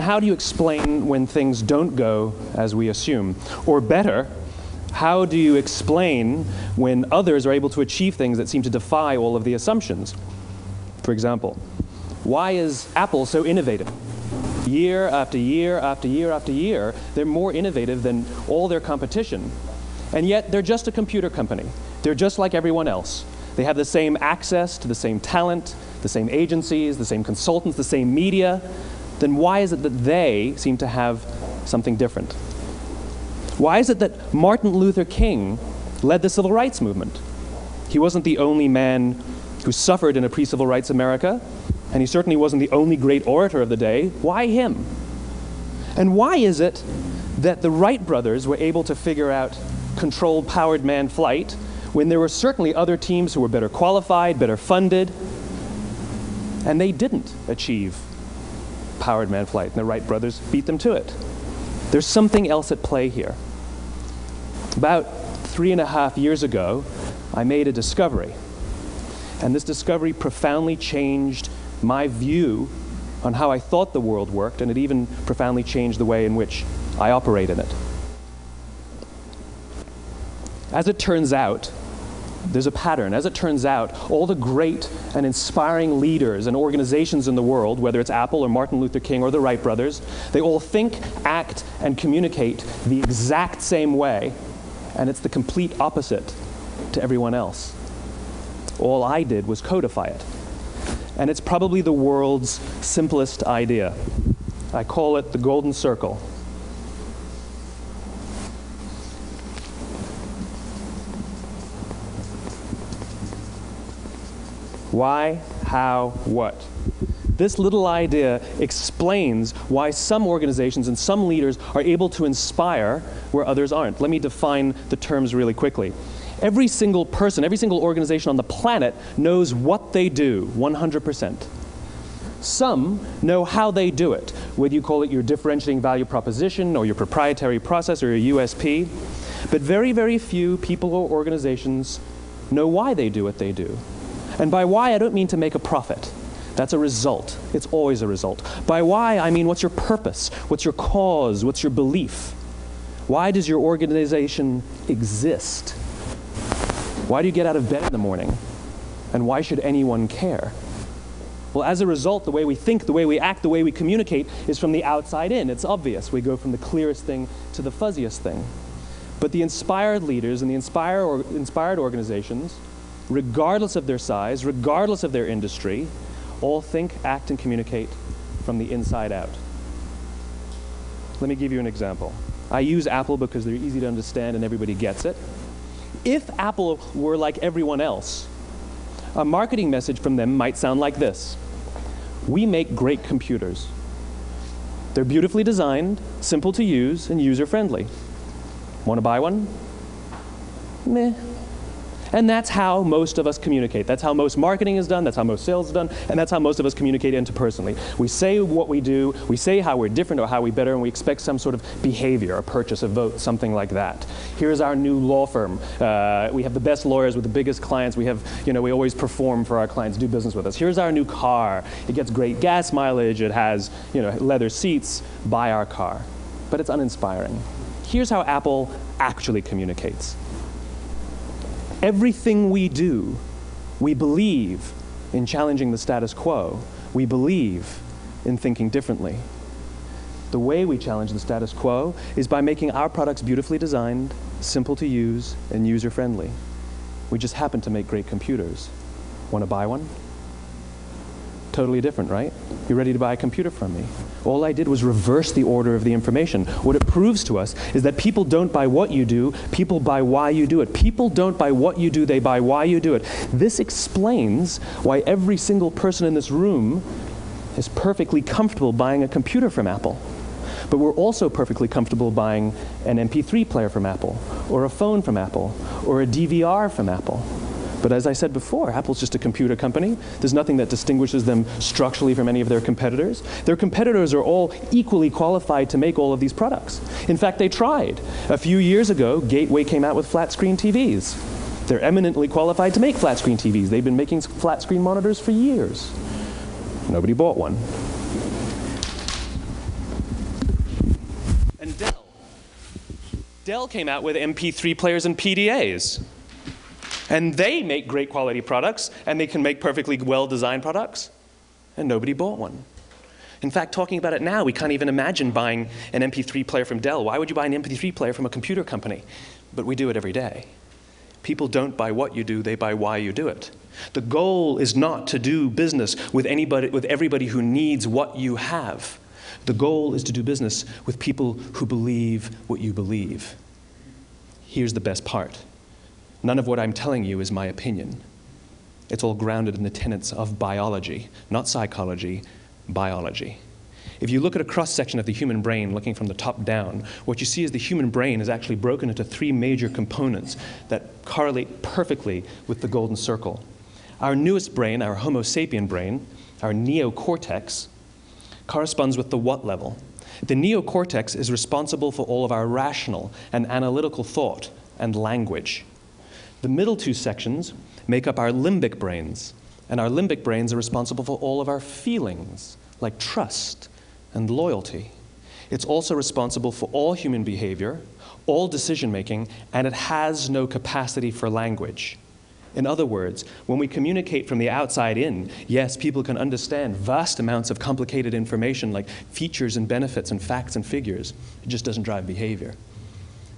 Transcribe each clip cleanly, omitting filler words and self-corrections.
how do you explain when things don't go as we assume? Or better, how do you explain when others are able to achieve things that seem to defy all of the assumptions? For example, why is Apple so innovative? Year after year after year after year, they're more innovative than all their competition. And yet, they're just a computer company. They're just like everyone else. They have the same access to the same talent, the same agencies, the same consultants, the same media. Then why is it that they seem to have something different? Why is it that Martin Luther King led the civil rights movement? He wasn't the only man who suffered in a pre-civil rights America, and he certainly wasn't the only great orator of the day. Why him? And why is it that the Wright brothers were able to figure out controlled powered manned flight when there were certainly other teams who were better qualified, better funded, and they didn't achieve powered manned flight, and the Wright brothers beat them to it? There's something else at play here. About 3.5 years ago, I made a discovery, and this discovery profoundly changed my view on how I thought the world worked, and it even profoundly changed the way in which I operate in it. As it turns out, there's a pattern. As it turns out, all the great and inspiring leaders and organizations in the world, whether it's Apple or Martin Luther King or the Wright brothers, they all think, act, and communicate the exact same way, and it's the complete opposite to everyone else. All I did was codify it. And it's probably the world's simplest idea. I call it the golden circle. Why, how, what? This little idea explains why some organizations and some leaders are able to inspire where others aren't. Let me define the terms really quickly. Every single person, every single organization on the planet knows what they do, 100%. Some know how they do it, whether you call it your differentiating value proposition or your proprietary process or your USP. But very, very few people or organizations know why they do what they do. And by why, I don't mean to make a profit. That's a result. It's always a result. By why, I mean what's your purpose? What's your cause? What's your belief? Why does your organization exist? Why do you get out of bed in the morning? And why should anyone care? Well, as a result, the way we think, the way we act, the way we communicate is from the outside in. It's obvious. We go from the clearest thing to the fuzziest thing. But the inspired leaders and the inspired organizations, regardless of their size, regardless of their industry, all think, act, and communicate from the inside out. Let me give you an example. I use Apple because they're easy to understand and everybody gets it. If Apple were like everyone else, a marketing message from them might sound like this. We make great computers. They're beautifully designed, simple to use, and user-friendly. Want to buy one? Meh. And that's how most of us communicate. That's how most marketing is done, that's how most sales is done, and that's how most of us communicate interpersonally. We say what we do, we say how we're different or how we're better, and we expect some sort of behavior, a purchase, a vote, something like that. Here's our new law firm. We have the best lawyers with the biggest clients. We have, we always perform for our clients, do business with us. Here's our new car. It gets great gas mileage. It has, leather seats. Buy our car. But it's uninspiring. Here's how Apple actually communicates. Everything we do, we believe in challenging the status quo. We believe in thinking differently. The way we challenge the status quo is by making our products beautifully designed, simple to use, and user-friendly. We just happen to make great computers. Want to buy one? Totally different, right? You're ready to buy a computer from me. All I did was reverse the order of the information. What it proves to us is that people don't buy what you do, people buy why you do it. People don't buy what you do, they buy why you do it. This explains why every single person in this room is perfectly comfortable buying a computer from Apple. But we're also perfectly comfortable buying an MP3 player from Apple, or a phone from Apple, or a DVR from Apple. But as I said before, Apple's just a computer company. There's nothing that distinguishes them structurally from any of their competitors. Their competitors are all equally qualified to make all of these products. In fact, they tried. A few years ago, Gateway came out with flat-screen TVs. They're eminently qualified to make flat-screen TVs. They've been making flat-screen monitors for years. Nobody bought one. Dell came out with MP3 players and PDAs. And they make great quality products, and they can make perfectly well-designed products, and nobody bought one. In fact, talking about it now, we can't even imagine buying an MP3 player from Dell. Why would you buy an MP3 player from a computer company? But we do it every day. People don't buy what you do, they buy why you do it. The goal is not to do business with everybody who needs what you have. The goal is to do business with people who believe what you believe. Here's the best part. None of what I'm telling you is my opinion. It's all grounded in the tenets of biology, not psychology, biology. If you look at a cross-section of the human brain, looking from the top down, what you see is the human brain is actually broken into 3 major components that correlate perfectly with the golden circle. Our newest brain, our Homo sapien brain, our neocortex, corresponds with the what level. The neocortex is responsible for all of our rational and analytical thought and language. The middle 2 sections make up our limbic brains, and our limbic brains are responsible for all of our feelings, like trust and loyalty. It's also responsible for all human behavior, all decision-making, and it has no capacity for language. In other words, when we communicate from the outside in, yes, people can understand vast amounts of complicated information like features and benefits and facts and figures. It just doesn't drive behavior.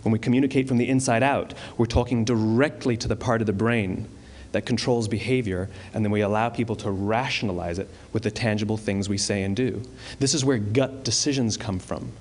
When we communicate from the inside out, we're talking directly to the part of the brain that controls behavior, and then we allow people to rationalize it with the tangible things we say and do. This is where gut decisions come from.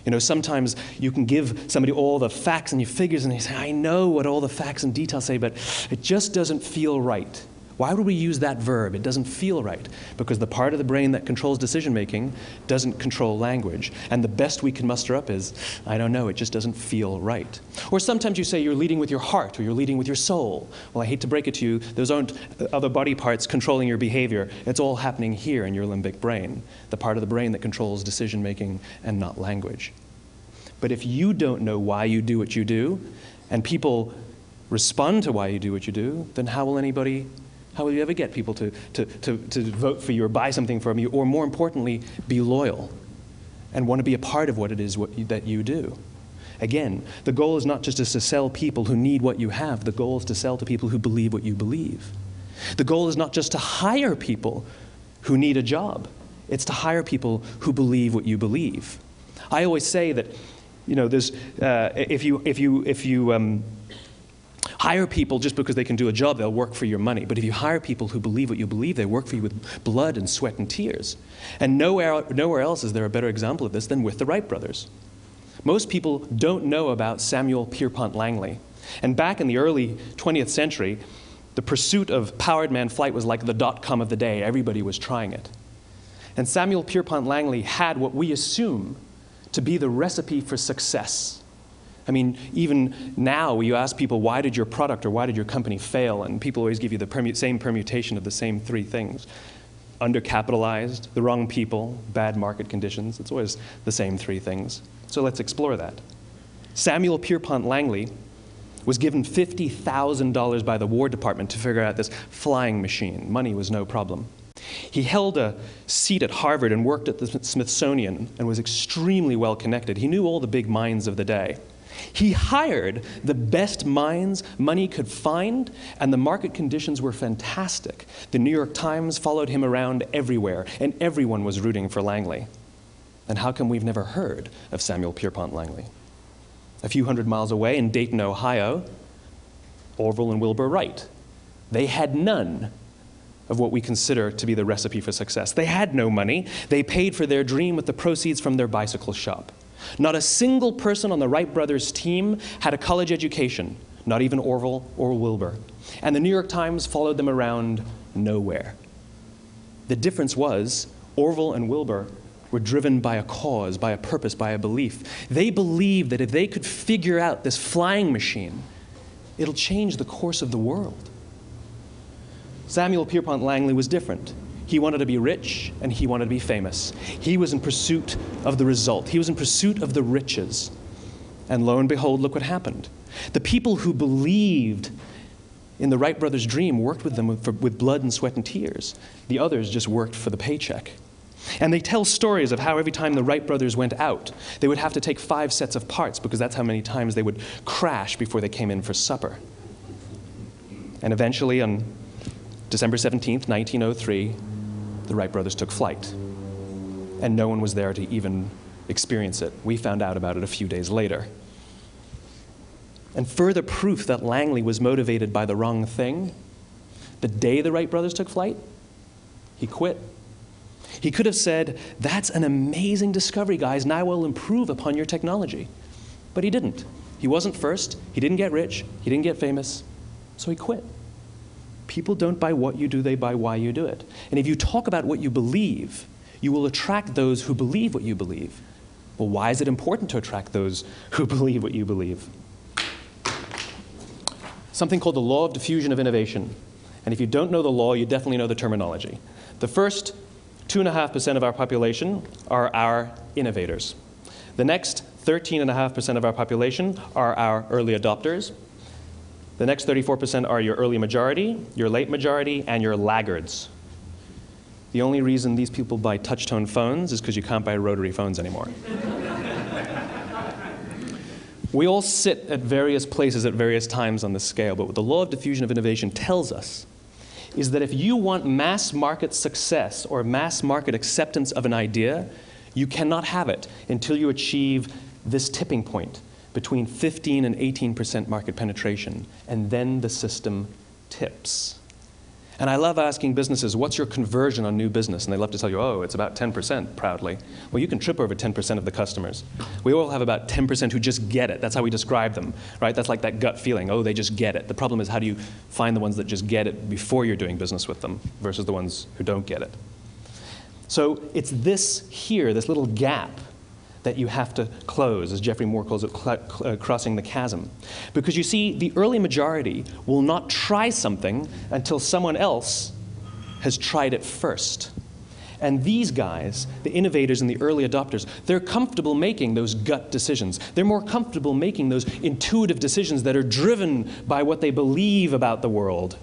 You know, sometimes you can give somebody all the facts and your figures, and they say, I know what all the facts and details say, but it just doesn't feel right. Why would we use that verb? It doesn't feel right. Because the part of the brain that controls decision-making doesn't control language. And the best we can muster up is, I don't know, it just doesn't feel right. Or sometimes you say you're leading with your heart or you're leading with your soul. Well, I hate to break it to you, those aren't other body parts controlling your behavior. It's all happening here in your limbic brain, the part of the brain that controls decision-making and not language. But if you don't know why you do what you do, and people respond to why you do what you do, then how will you ever get people to vote for you or buy something from you, or more importantly, be loyal and want to be a part of what it is that you do? Again, the goal is not just to sell people who need what you have. The goal is to sell to people who believe what you believe. The goal is not just to hire people who need a job. It's to hire people who believe what you believe. I always say that, you know, there's, if you hire people just because they can do a job, they'll work for your money. But if you hire people who believe what you believe, they work for you with blood and sweat and tears. And nowhere else is there a better example of this than with the Wright brothers. Most people don't know about Samuel Pierpont Langley. And back in the early 20th century, the pursuit of powered man flight was like the dot-com of the day. Everybody was trying it. And Samuel Pierpont Langley had what we assume to be the recipe for success. I mean, even now, you ask people, why did your product or why did your company fail? And people always give you the same permutation of the same 3 things. Undercapitalized, the wrong people, bad market conditions. It's always the same 3 things. So let's explore that. Samuel Pierpont Langley was given $50,000 by the War Department to figure out this flying machine. Money was no problem. He held a seat at Harvard and worked at the Smithsonian and was extremely well connected. He knew all the big minds of the day. He hired the best minds money could find, and the market conditions were fantastic. The New York Times followed him around everywhere, and everyone was rooting for Langley. And how come we've never heard of Samuel Pierpont Langley? A few hundred miles away in Dayton, Ohio, Orville and Wilbur Wright. They had none of what we consider to be the recipe for success. They had no money. They paid for their dream with the proceeds from their bicycle shop. Not a single person on the Wright brothers' team had a college education, not even Orville or Wilbur. And the New York Times followed them around nowhere. The difference was Orville and Wilbur were driven by a cause, by a purpose, by a belief. They believed that if they could figure out this flying machine, it'll change the course of the world. Samuel Pierpont Langley was different. He wanted to be rich, and he wanted to be famous. He was in pursuit of the result. He was in pursuit of the riches. And lo and behold, look what happened. The people who believed in the Wright brothers' dream worked with them with blood and sweat and tears. The others just worked for the paycheck. And they tell stories of how every time the Wright brothers went out, they would have to take 5 sets of parts because that's how many times they would crash before they came in for supper. And eventually, on December 17th, 1903, the Wright brothers took flight. And no one was there to even experience it. We found out about it a few days later. And further proof that Langley was motivated by the wrong thing, the day the Wright brothers took flight, he quit. He could have said, "That's an amazing discovery, guys. Now we'll improve upon your technology." But he didn't. He wasn't first. He didn't get rich. He didn't get famous. So he quit. People don't buy what you do, they buy why you do it. And if you talk about what you believe, you will attract those who believe what you believe. Well, why is it important to attract those who believe what you believe? Something called the law of diffusion of innovation. And if you don't know the law, you definitely know the terminology. The first 2.5% of our population are our innovators. The next 13.5% of our population are our early adopters. The next 34% are your early majority, your late majority, and your laggards. The only reason these people buy touch-tone phones is because you can't buy rotary phones anymore. We all sit at various places at various times on the scale, but what the law of diffusion of innovation tells us is that if you want mass market success or mass market acceptance of an idea, you cannot have it until you achieve this tipping point between 15 and 18% market penetration, and then the system tips. And I love asking businesses, what's your conversion on new business? And they love to tell you, oh, it's about 10% proudly. Well, you can trip over 10% of the customers. We all have about 10% who just get it. That's how we describe them, right? That's like that gut feeling, oh, they just get it. The problem is, how do you find the ones that just get it before you're doing business with them versus the ones who don't get it? So it's this here, this little gap, that you have to close, as Geoffrey Moore calls it, crossing the chasm. Because you see, the early majority will not try something until someone else has tried it first. And these guys, the innovators and the early adopters, they're comfortable making those gut decisions. They're more comfortable making those intuitive decisions that are driven by what they believe about the world,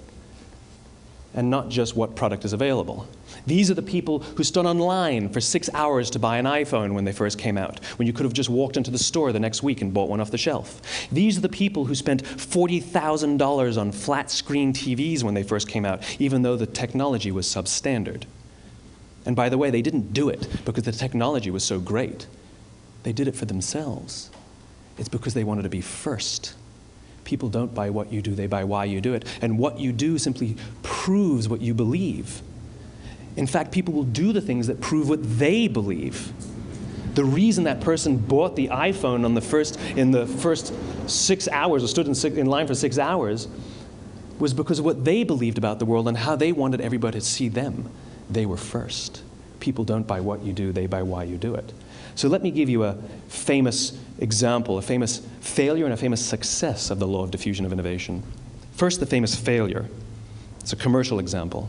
and not just what product is available. These are the people who stood online for 6 hours to buy an iPhone when they first came out, when you could have just walked into the store the next week and bought one off the shelf. These are the people who spent $40,000 on flat-screen TVs when they first came out, even though the technology was substandard. And by the way, they didn't do it because the technology was so great. They did it for themselves. It's because they wanted to be first. People don't buy what you do, they buy why you do it. And what you do simply proves what you believe. In fact, people will do the things that prove what they believe. The reason that person bought the iPhone in the first 6 hours, or stood in line for 6 hours, was because of what they believed about the world and how they wanted everybody to see them. They were first. People don't buy what you do, they buy why you do it. So let me give you a famous example, a famous failure and a famous success of the law of diffusion of innovation. First, the famous failure. It's a commercial example.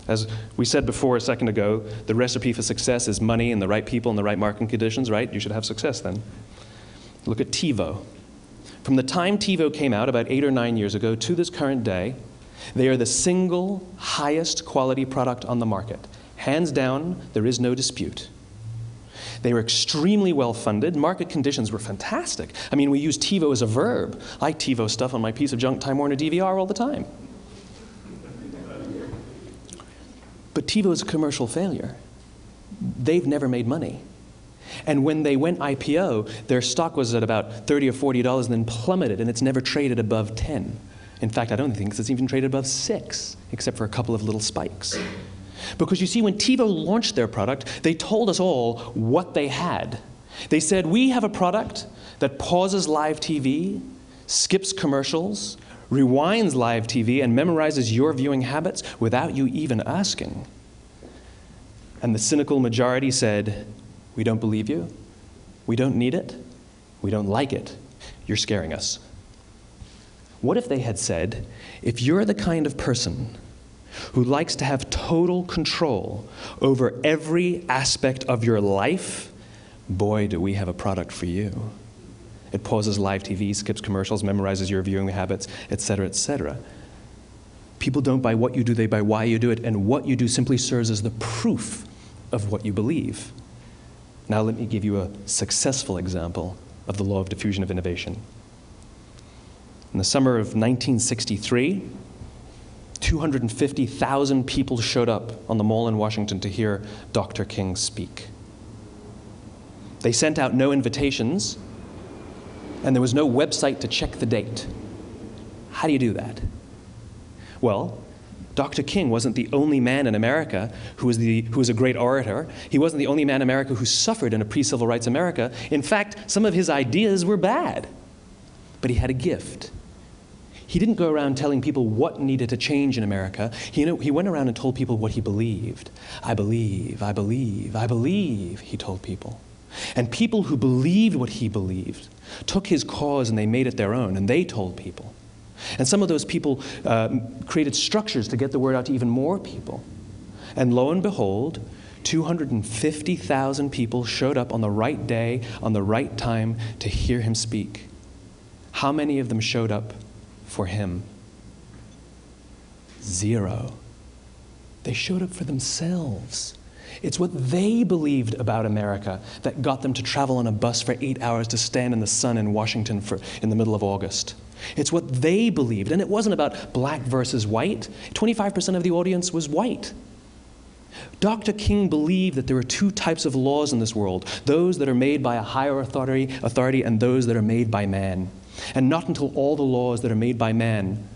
As we said before a second ago, the recipe for success is money and the right people and the right marketing conditions, right? You should have success then. Look at TiVo. From the time TiVo came out about 8 or 9 years ago to this current day, they are the single highest quality product on the market. Hands down, there is no dispute. They were extremely well funded. Market conditions were fantastic. I mean, we use TiVo as a verb. I TiVo stuff on my piece of junk Time Warner DVR all the time. But TiVo is a commercial failure. They've never made money. And when they went IPO, their stock was at about $30 or $40 and then plummeted, and it's never traded above 10. In fact, I don't think it's even traded above 6, except for a couple of little spikes. Because you see, when TiVo launched their product, they told us all what they had. They said, we have a product that pauses live TV, skips commercials, rewinds live TV, and memorizes your viewing habits without you even asking. And the cynical majority said, we don't believe you, we don't need it, we don't like it, you're scaring us. What if they had said, if you're the kind of person who likes to have total control over every aspect of your life, boy, do we have a product for you. It pauses live TV, skips commercials, memorizes your viewing habits, etc., etc. People don't buy what you do, they buy why you do it, and what you do simply serves as the proof of what you believe. Now let me give you a successful example of the law of diffusion of innovation. In the summer of 1963, 250,000 people showed up on the Mall in Washington to hear Dr. King speak. They sent out no invitations, and there was no website to check the date. How do you do that? Well, Dr. King wasn't the only man in America who was a great orator. He wasn't the only man in America who suffered in a pre-civil rights America. In fact, some of his ideas were bad. But he had a gift. He didn't go around telling people what needed to change in America. He went around and told people what he believed. I believe, I believe, I believe, he told people. And people who believed what he believed took his cause and they made it their own, and they told people. And some of those people created structures to get the word out to even more people. And lo and behold, 250,000 people showed up on the right day, on the right time to hear him speak. How many of them showed up for him? 0. They showed up for themselves. It's what they believed about America that got them to travel on a bus for 8 hours to stand in the sun in Washington in the middle of August. It's what they believed, and it wasn't about black versus white. 25% of the audience was white. Dr. King believed that there are 2 types of laws in this world, those that are made by a higher authority and those that are made by man. And not until all the laws that are made by man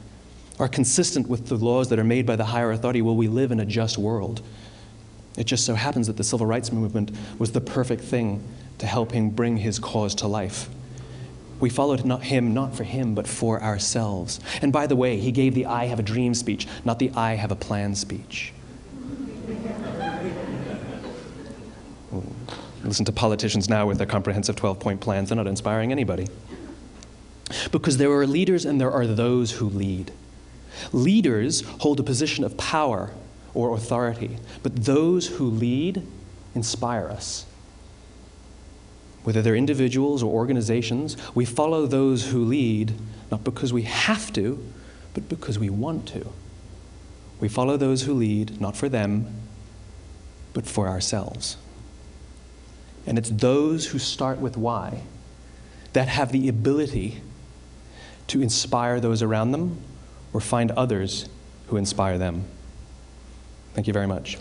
are consistent with the laws that are made by the higher authority will we live in a just world. It just so happens that the civil rights movement was the perfect thing to help him bring his cause to life. We followed him not for him, but for ourselves. And by the way, he gave the I have a dream speech, not the I have a plan speech. Listen to politicians now with their comprehensive 12-point plans. They're not inspiring anybody. Because there are leaders and there are those who lead. Leaders hold a position of power or authority, but those who lead inspire us. Whether they're individuals or organizations, we follow those who lead, not because we have to, but because we want to. We follow those who lead, not for them, but for ourselves. And it's those who start with why that have the ability to inspire those around them or find others who inspire them. Thank you very much.